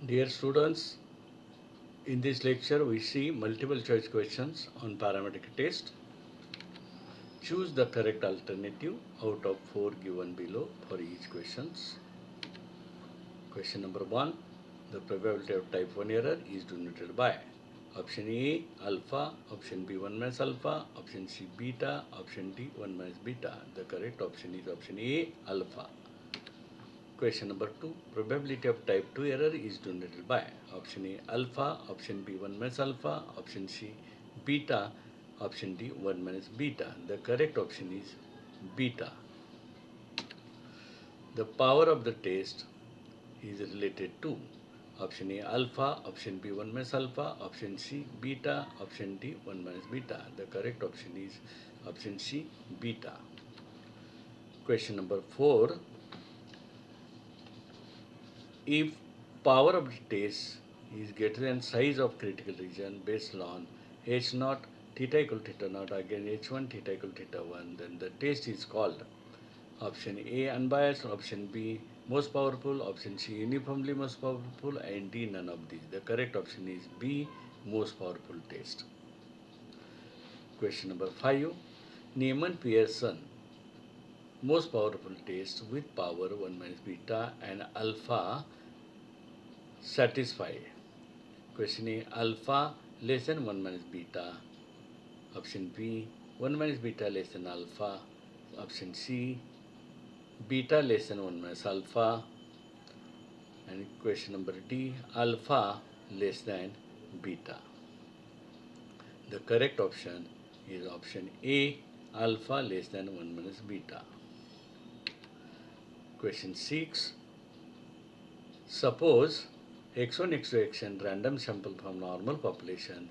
Dear students, in this lecture we see multiple choice questions on parametric test. Choose the correct alternative out of 4 given below for each questions. Question number 1. The probability of type 1 error is denoted by option A alpha, option B 1 minus alpha, option C beta, option D 1 minus beta. The correct option is option A alpha. Question number 2. Probability of type 2 error is denoted by option A alpha, option B 1 minus alpha, option C beta, option D 1 minus beta. The correct option is beta. The power of the test is related to option A alpha, option B 1 minus alpha, option C beta, option D 1 minus beta. The correct option is option C beta. Question number 4. If power of the test is greater than size of critical region based on h naught theta equal theta naught again h1 theta equal theta 1, then the test is called option A unbiased, option B most powerful, option C uniformly most powerful, and D none of these. The correct option is B most powerful test. Question number 5. Neyman Pearson most powerful test with power 1 minus beta and alpha satisfy. Question A alpha less than 1 minus beta. Option B 1 minus beta less than alpha. Option C beta less than 1 minus alpha. And question number D alpha less than beta. The correct option is option A alpha less than 1 minus beta. Question 6. Suppose x1, x2, xn random sample from normal population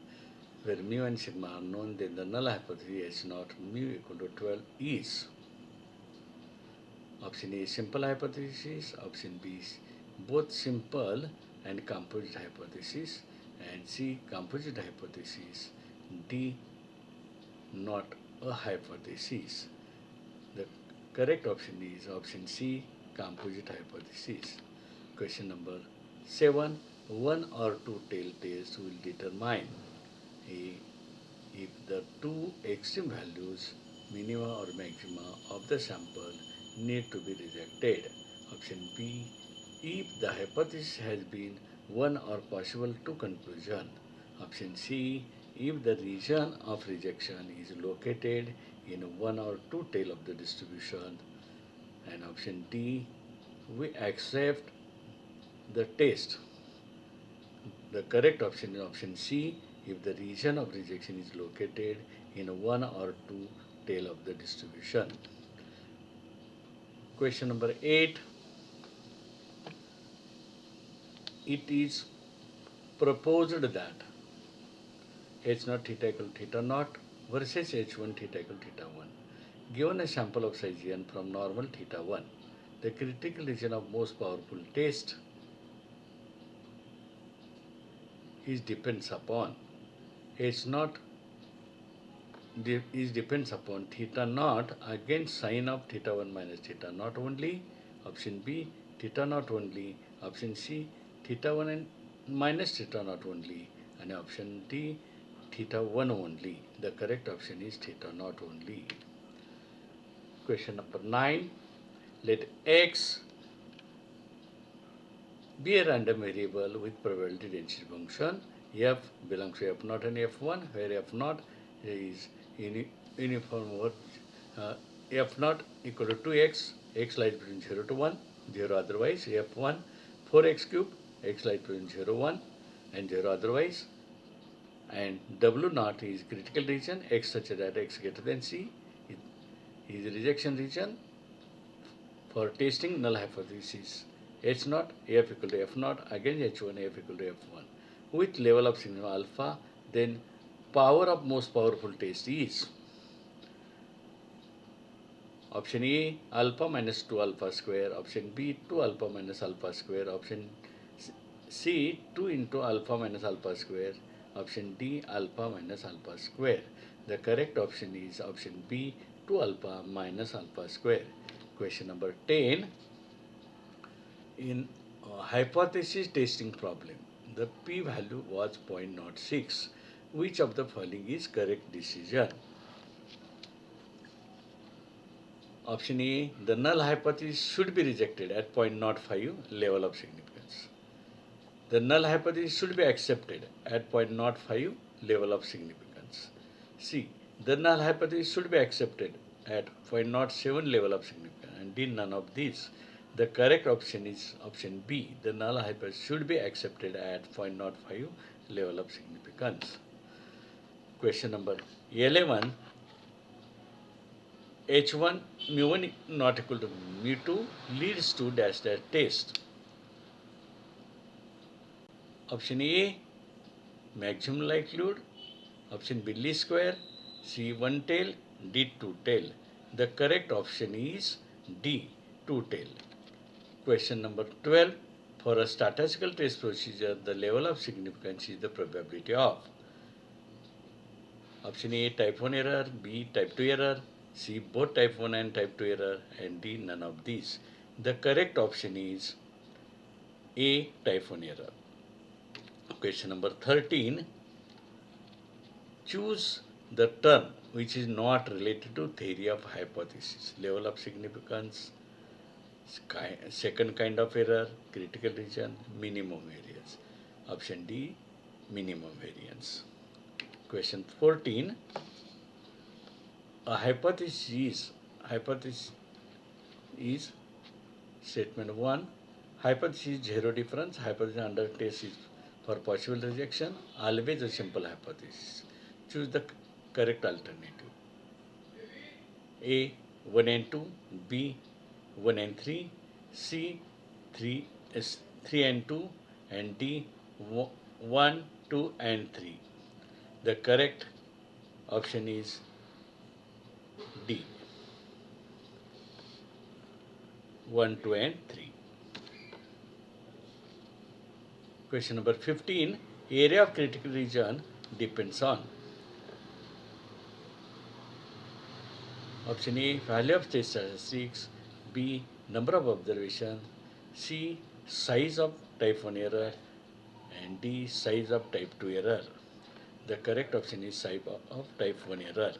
where mu and sigma are known, then the null hypothesis H0 mu equal to 12 is option A simple hypothesis, option B both simple and composite hypothesis, and C composite hypothesis, D not a hypothesis. The correct option is option C composite hypothesis. Question number 7. One or two tail tests will determine A, if the two extreme values minima or maxima of the sample need to be rejected. Option B, if the hypothesis has been one or possible two conclusion. Option C, if the region of rejection is located in one or two tail of the distribution. And option D, we accept the test. The correct option is option C, if the region of rejection is located in one or two tail of the distribution. Question number 8. It is proposed that h0 theta equal theta naught versus h1 theta equal theta 1. Given a sample of size n from normal theta 1, the critical region of most powerful test is depends upon h0 is depends upon theta naught against sine of theta 1 minus theta naught only. Option B theta naught only. Option C theta 1 and minus theta naught only. And option D theta 1 only. The correct option is theta naught only. Question number 9. Let x be a random variable with probability density function. F belongs to F0 and F1, where F0 is uniform over F0 equal to 2x, x lies between 0 to 1, 0 otherwise. F1 4x cube, x lies between 0 1 and 0 otherwise. And W0 is critical region, x such that x greater than C is rejection region for testing null hypothesis. H0 F equal to F0 against H1 F equal to F1 with level of sigma alpha. Then power of most powerful test is option A alpha minus 2 alpha square, option B 2 alpha minus alpha square, option C 2 into alpha minus alpha square, option D alpha minus alpha square. The correct option is option B 2 alpha minus alpha square. Question number 10. In Hypothesis testing problem. The p-value was 0.06. Which of the following is correct decision? Option A, the null hypothesis should be rejected at 0.05 level of significance. The null hypothesis should be accepted at 0.05 level of significance. C, the null hypothesis should be accepted at 0.07 level of significance. And D, none of these. The correct option is option B. The null hypothesis should be accepted at 0.05 level of significance. Question number 11. H1 mu1 not equal to mu2 leads to dash dash test. Option A, maximum likelihood. Option B, least square. C, one tail. D, two tail. The correct option is D, two tail. Question number 12. For a statistical test procedure, the level of significance is the probability of. Option A, type 1 error. B, type 2 error. C, both type 1 and type 2 error. And D, none of these. The correct option is A, type 1 error. Question number 13. Choose the term which is not related to theory of hypothesis. Level of significance, second kind of error, critical region, minimum variance. Option D, minimum variance. Question 14. A hypothesis is statement 1. Hypothesis zero difference. Hypothesis under test is for possible rejection. Always a simple hypothesis. Choose the correct alternative. A, 1 and 2. B, 1 and 3. C, 3 and 2. And D, 1, 2 and 3. The correct option is D, 1, 2 and 3. Question number 15. Area of critical region depends on. Option A, value of test statistics. B, number of observations. C, size of type 1 error. And D, size of type 2 error. The correct option is size of type 1 error.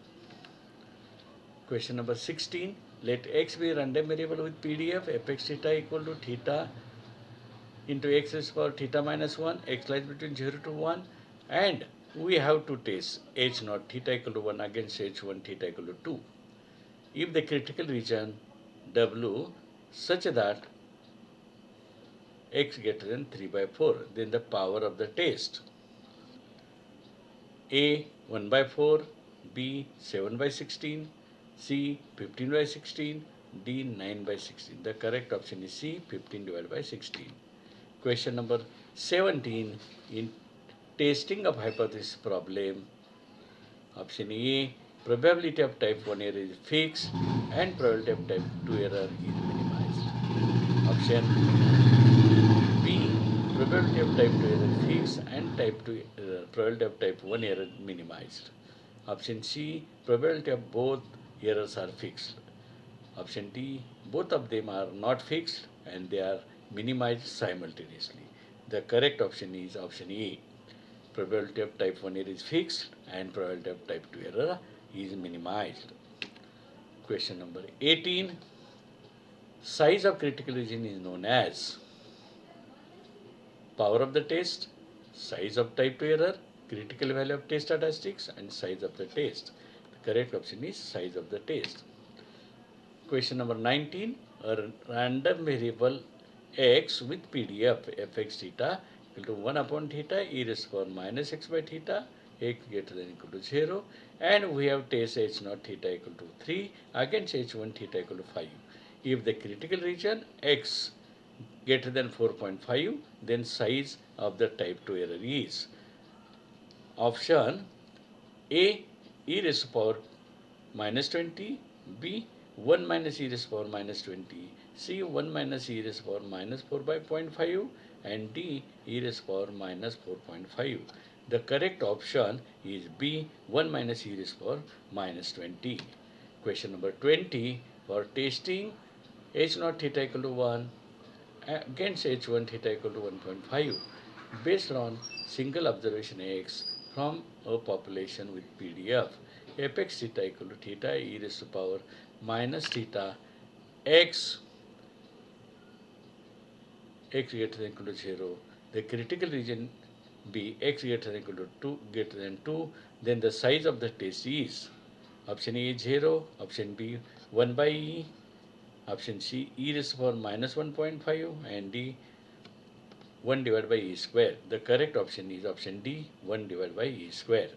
Question number 16. Let x be a random variable with PDF. Fx theta equal to theta into x raised to power theta minus 1. X lies between 0 to 1. And we have to test h naught theta equal to 1 against h1 theta equal to 2. If the critical region W such that x greater than 3 by 4, then the power of the test A, 1 by 4, B, 7 by 16, C, 15 by 16, D, 9 by 16. The correct option is C, 15 divided by 16. Question number 17. In testing of hypothesis problem, option A, probability of type 1 error is fixed and probability of type 2 error is minimized. Option B, probability of type 2 error is fixed and type 2 error, probability of type 1 error minimized. Option C, probability of both errors are fixed. Option D, both of them are not fixed and they are minimized simultaneously. The correct option is option A. Probability of type 1 error is fixed and probability of type 2 error is minimized. Question number 18. Size of critical region is known as power of the test, size of type 2 error, critical value of test statistics, and size of the test. The correct option is size of the test. Question number 19. A random variable x with PDF fx theta equal to 1 upon theta e raised to power minus x by theta, x greater than equal to 0, and we have test h naught theta equal to 3 against h1 theta equal to 5. If the critical region x greater than 4.5, then size of the type 2 error is option A, e raised to power minus 20, B, 1 minus e raised to power minus 20, C, 1 minus e raised to power minus 4 by 0.5, and D, e raised to power minus 4.5. The correct option is B, 1 minus e raised to power minus 20. Question number 20. For testing h naught theta equal to 1, against h1 theta equal to 1.5 based on single observation x from a population with PDF. Fx theta equal to theta e raised to power minus theta x greater than equal to 0. The critical region be x greater than equal to 2 greater than 2. Then the size of the test is option A 0, option B 1 by e, option C e raised to power minus 1.5 and D 1 divided by e square. The correct option is option D 1 divided by e square.